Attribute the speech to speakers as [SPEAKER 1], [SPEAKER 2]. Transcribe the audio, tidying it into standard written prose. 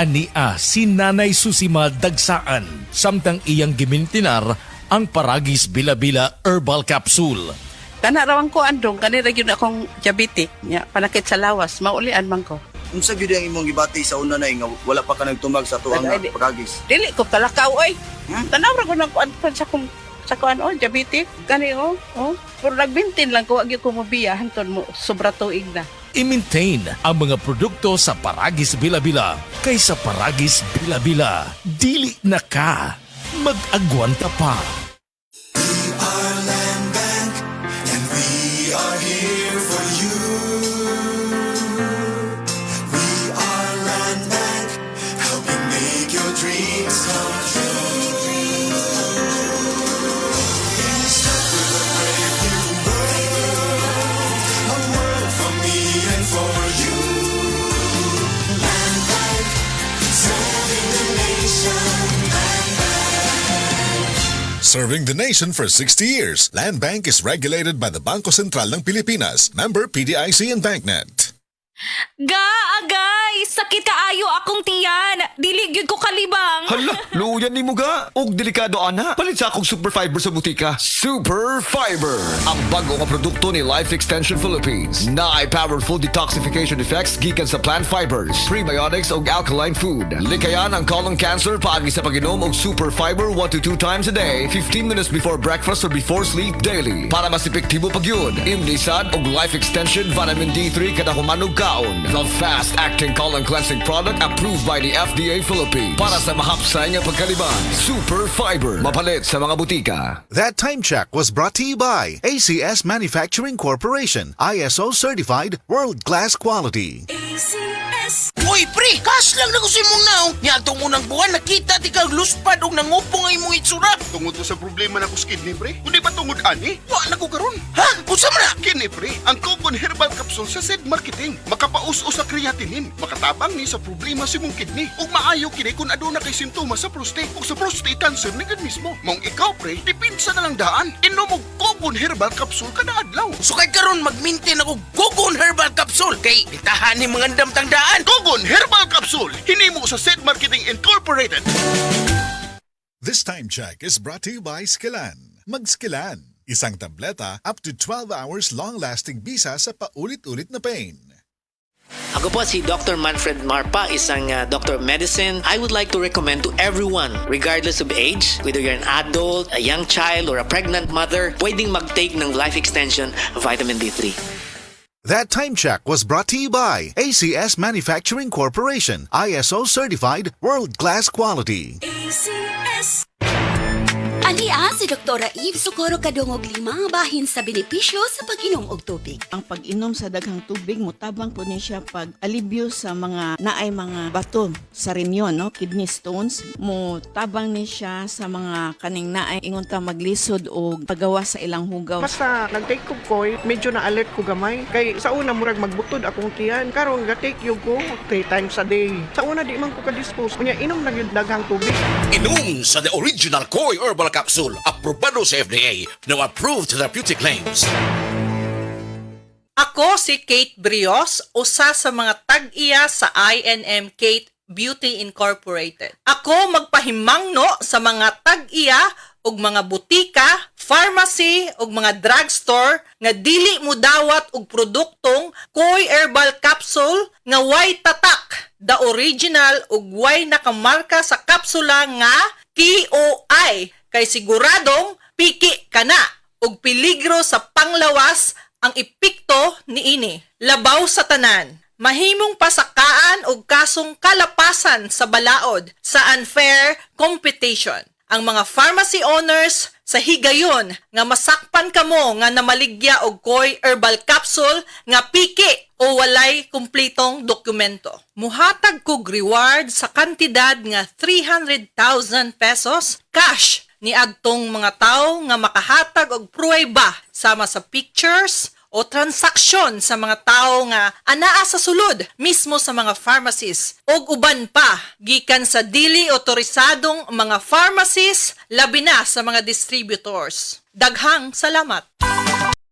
[SPEAKER 1] Ania si Nanay Susima Dagsaan samtang iyang gimintinar ang Paragis Bila-Bila Herbal Capsule.
[SPEAKER 2] Kanarawan ko andong, kanira yun akong diabetic, nya, panakit sa lawas, maulian man ko.
[SPEAKER 3] Unsa gyud ang imong gibati sa una na nga wala pa ka nagtumag sa tuang
[SPEAKER 2] Ay,
[SPEAKER 3] Paragis?
[SPEAKER 2] Dili ko kalakaw, oy. Tanawra ko ng sa kuan, diabetic, kani, Pero nagbintin lang ko, agi ko mabiya, hanton mo, sobra tuig na.
[SPEAKER 1] I-maintain ang mga produkto sa Paragis Bila-Bila kaysa Paragis Bila-Bila. Dili na ka. Mag-agwanta pa.
[SPEAKER 4] Serving the nation for 60 years, Land Bank is regulated by the Bangko Sentral ng Pilipinas, member PDIC and BancNet.
[SPEAKER 5] Agay! Sakit kaayo akong tiyan! Dili gyud ko kalibang!
[SPEAKER 6] Hala, luyan ni mo ga. Og delikado ana. Palit sa akong Super Fiber sa butika. Super Fiber! Ang bago nga produkto ni Life Extension Philippines. Na ay powerful detoxification effects gikan sa plant fibers, prebiotics og alkaline food. Likayan ang colon cancer paagi sa pag-inom og Super Fiber 1 to 2 times a day, 15 minutes before breakfast or before sleep daily. Para mas epektibo pag yun, imnisad og Life Extension Vitamin D3 kada humanog kaon. The fast-acting colon cleansing product approved by the FDA Philippines. Para sa mahapsay nga pagkaliban, Super Fiber. Mapalit sa mga butika.
[SPEAKER 7] That time check was brought to you by ACS Manufacturing Corporation, ISO certified, world-class quality.
[SPEAKER 8] Uy, pre! Kas lang na ko si mong naong. Niya itong unang buwan, nakita di kang luspad o nangupong ay mong itsura.
[SPEAKER 9] Tungod to sa problema na ko sa kidney, pre. Kundi ba tungod ani? Wa na ko karon.
[SPEAKER 8] Ha? Pusa mo na?
[SPEAKER 9] Kini, pre. Ang Cogon Herbal Capsule sa Zed Marketing. Makapaus-o sa creatinine. Makatabang ni sa problema si mong kidney. Ug maayo kini kung aduna kay simptomas sa prostate. Ug sa prostate cancer ni gud mismo. Mong ikaw, pre, dipinsa na lang daan. Inom og Cogon Herbal Capsule kada adlaw.
[SPEAKER 8] So kay karon mag-maintain ako Cogon Herbal Capsule. Kay itahan ni mga damtang daan.
[SPEAKER 9] Cogon Herbal Capsule. Hinimo sa Zed Marketing Incorporated.
[SPEAKER 4] This time check is brought to you by Skilan. Mag-Skilan. Isang tableta up to 12 hours long-lasting bisa sa paulit-ulit na pain.
[SPEAKER 10] Ako po si Dr. Manfred Marpa, isang doctor of medicine. I would like to recommend to everyone, regardless of age, whether you're an adult, a young child, or a pregnant mother, pwedeng mag-take ng Life Extension Vitamin D3.
[SPEAKER 7] That time check was brought to you by ACS Manufacturing Corporation, ISO certified, world-class quality.
[SPEAKER 11] Ania si Dr. Eve Socorro Kadungog 5 bahin sa benepisyo sa pag-inom og tubig.
[SPEAKER 12] Ang pag-inom sa daghang tubig motabang po niya siya pag alibyo sa mga naay mga bato sa renyon, no, kidney stones. Motabang ni siya sa mga kaning naay ingon ta maglisod og pagawa sa ilang hugaw.
[SPEAKER 13] Basta nag-take ko koy, medyo na alert ko gamay. Kay sa una murag magbutod akong tiyan. Karon ga-take yo ko 3 times a day. Sa una di man ko ka-dispose. Unya inom lang yung daghang tubig.
[SPEAKER 8] Inom sa the original Koi Herbal Capsule, aprobado sa FDA, now approved therapeutic claims.
[SPEAKER 14] Ako si Kate Brios, usa sa mga tag-iya sa INM Kate Beauty Incorporated. Ako magpahimangno sa mga tag-iya og mga butika, pharmacy ug mga drugstore nga dili mo dawat og produktong Koi Herbal Capsule nga way tatak, the original ug way nakamarka sa kapsula nga KOI. Kay siguradong piki ka na ug peligro sa panglawas ang epekto niini. Labaw sa tanan, mahimong pasakaan og kasong kalapasan sa balaod sa unfair competition. Ang mga pharmacy owners sa higayon nga masakpan kamo nga namaligya og Koi Herbal Capsule nga piki o walay kumpletong dokumento. Muhatag kog reward sa kantidad nga 300,000 pesos cash ni adtong mga tao nga makahatag og pruweba sama sa pictures o transaksyon sa mga tao nga anaa sa sulod mismo sa mga pharmacies og uban pa gikan sa dili otorisadong mga pharmacies labi na sa mga distributors. Daghang salamat.